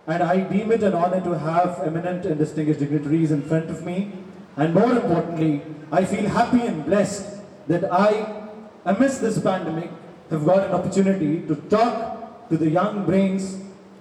and I deem it an honor to have eminent and distinguished dignitaries in front of me. And more importantly, I feel happy and blessed that I, amidst this pandemic, have got an opportunity to talk to the young brains.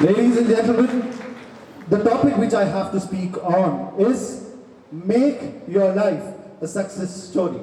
Ladies and gentlemen, the topic which I have to speak on is make your life a success story.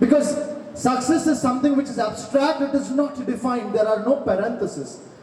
Because success is something which is abstract, it is not defined, there are no parentheses.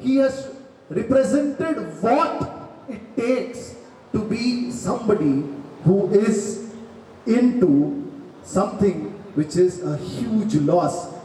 he has represented what it takes to be somebody who is into something which is a huge loss.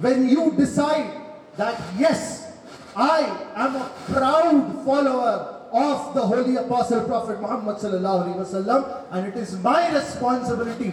when you decide that yes, I am a proud follower of the holy apostle prophet Muhammad sallallahu alaihi wasallam and it is my responsibility,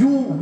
you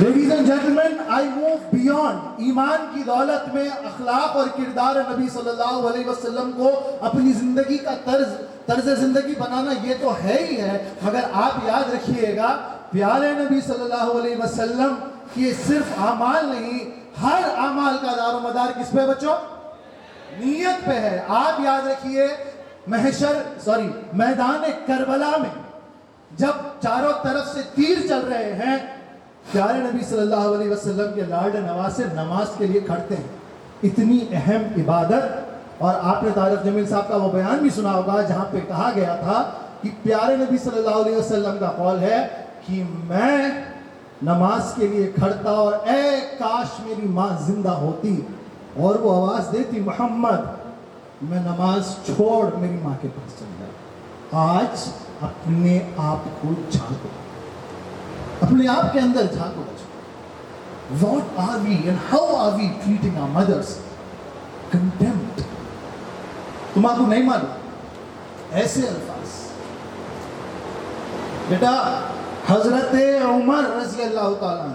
ladies and gentleman, I move beyond. ایمان کی دولت میں اخلاق اور کردار نبی صلی اللہ علیہ وسلم کو اپنی زندگی کا طرز زندگی بنانا یہ تو ہے ہی ہے, مگر آپ یاد رکھیے گا پیارے نبی صلی اللہ علیہ وسلم کی صرف اعمال نہیں, ہر اعمال کا دار و مدار کس پہ بچوں؟ نیت پہ ہے. آپ یاد رکھیے میدان کربلا میں جب چاروں طرف سے تیر چل رہے ہیں, پیارے نبی صلی اللہ علیہ وسلم کے لاڈ نواسے نماز کے لیے کھڑتے ہیں. اتنی اہم عبادت. اور آپ نے طارق جمیل صاحب کا وہ بیان بھی سنا ہوگا جہاں پہ کہا گیا تھا کہ پیارے نبی صلی اللہ علیہ وسلم کا قول ہے کہ میں نماز کے لیے کھڑتا اور اے کاش میری ماں زندہ ہوتی اور وہ آواز دیتی محمد, میں نماز چھوڑ میری ماں کے پاس چل جاتا. آج اپنے آپ کو جھانکو, اپنے آپ کے اندر جھانکو بچوں. What are we and how are we treating our mothers? Contempt. تمہارا نہیں معلوم ایسے الفاظ. بیٹا حضرت عمر رضی اللہ تعالیٰ عنہ,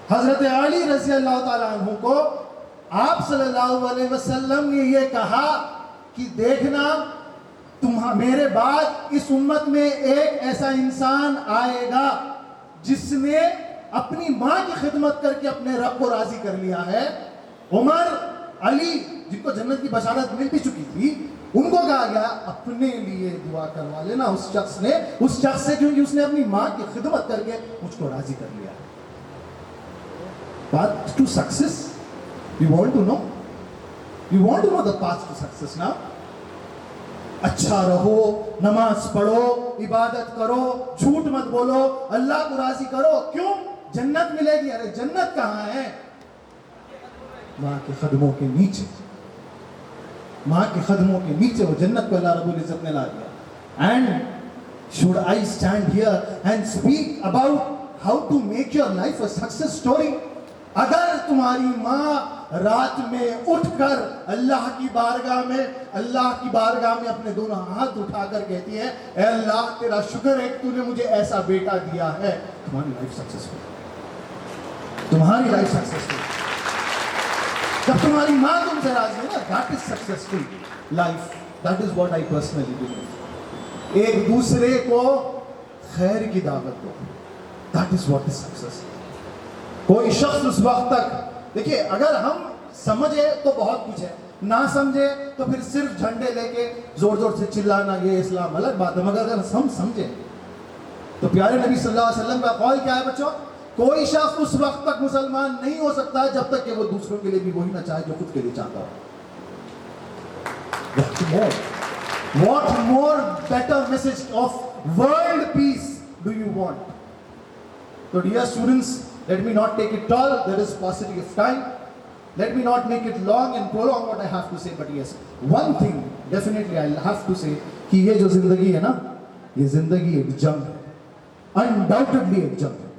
حضرت علی رضی اللہ تعالیٰ عنہ کو آپ صلی اللہ علیہ وسلم نے یہ کہا کہ دیکھنا میرے بعد اس امت میں ایک ایسا انسان آئے گا جس نے اپنی ماں کی خدمت کر کے اپنے رب کو راضی کر لیا ہے. عمر, علی جن کو جنت کی بشارت مل بھی چکی تھی, ان کو کہا گیا اپنے لیے دعا کروا لینا اس شخص سے کیونکہ اس نے اپنی ماں کی خدمت کر کے مجھ کو راضی کر لیا. Path to success. You want to know? You want to know the path to success now? اچھا رہو, نماز پڑھو, عبادت کرو, جھوٹ مت بولو, اللہ کو راضی کرو. کیوں؟ جنت ملے گی. ارے جنت کہاں ہے؟ ماں کے قدموں کے نیچے. ماں کے قدموں کے نیچے وہ جنت کو اللہ رب العزت نے لا دیا. And should I stand here and speak about how to make your life a success story? اگر تمہاری ماں رات میں اٹھ کر اللہ کی بارگاہ میں اپنے دونوں ہاتھ اٹھا کر کہتی ہے اے اللہ تیرا شکر ہے کہ تو نے مجھے ایسا بیٹا دیا ہے, تمہاری لائف سکسسفل. تمہاری لائف سکسسفل. جب تمہاری ماں تم سے راضی ہے نا, that is successful life. That is what I personally believe. ایک دوسرے کو خیر کی دعوت دو. That is what is success. کوئی شخص اس وقت تک, دیکھیے اگر ہم سمجھے تو بہت کچھ ہے, نہ سمجھے تو پھر صرف جھنڈے لے کے زور زور سے چلانا یہ اسلام الگ بات ہے. مگر اگر ہم سمجھے تو پیارے نبی صلی اللہ علیہ وسلم کا قول کیا ہے بچوں؟ کوئی شخص اس وقت تک مسلمان نہیں ہو سکتا جب تک کہ وہ دوسروں کے لیے بھی وہی نہ چاہے جو خود کے لیے چاہتا ہو. What more better message of world peace do you want? So dear students, let me not take it tall, there is paucity of time. Let me not make it long and prolong what I have to say, but yes, one thing definitely I'll have to say کہ یہ جو زندگی ہے نا, یہ زندگی ایک جنگ ہے, undoubtedly ایک جنگ ہے,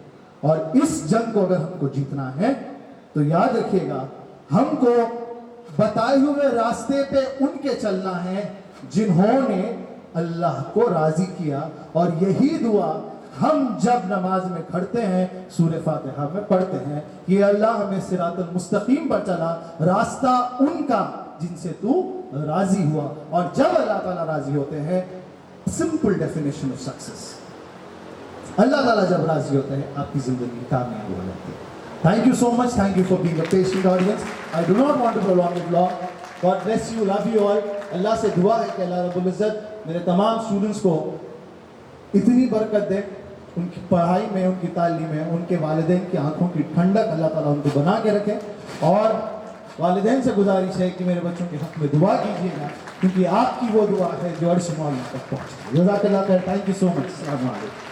اور اس جنگ کو اگر ہم کو جیتنا ہے تو یاد رکھیے گا ہم کو بتائے ہوئے راستے پہ ان کے چلنا ہے جنہوں نے اللہ کو راضی کیا. اور یہی دعا ہم جب نماز میں کھڑتے ہیں سورہ فاتحہ میں پڑھتے ہیں کہ اللہ ہمیں صراط المستقیم پر چلا, راستہ ان کا جن سے تو راضی ہوا. اور جب اللہ تعالیٰ راضی ہوتے ہیں, سمپل ڈیفینیشن آف سکسیس, اللہ تعالیٰ جب راضی ہوتے ہیں آپ کی زندگی کامیاب ہو جاتی ہے. Thank you so much. Thank you for being a patient audience. I do not want to prolong it long. God bless you. Love you all. اللہ سے دعا ہے کہ اللہ رب العزت میرے تمام اسٹوڈنٹس کو اتنی برکت دے, ان کی پڑھائی میں, ان کی تعلیم میں, ان کے والدین کی آنکھوں کی ٹھنڈک اللہ تعالیٰ ان کو بنا کے رکھے. اور والدین سے گزارش ہے کہ میرے بچوں کے حق میں دعا کیجیے گا, کیونکہ آپ کی وہ دعا ہے جو عرش معلی تک پہنچے. جزاک اللہ خیر. تھینک یو سو مچ. السلام علیکم.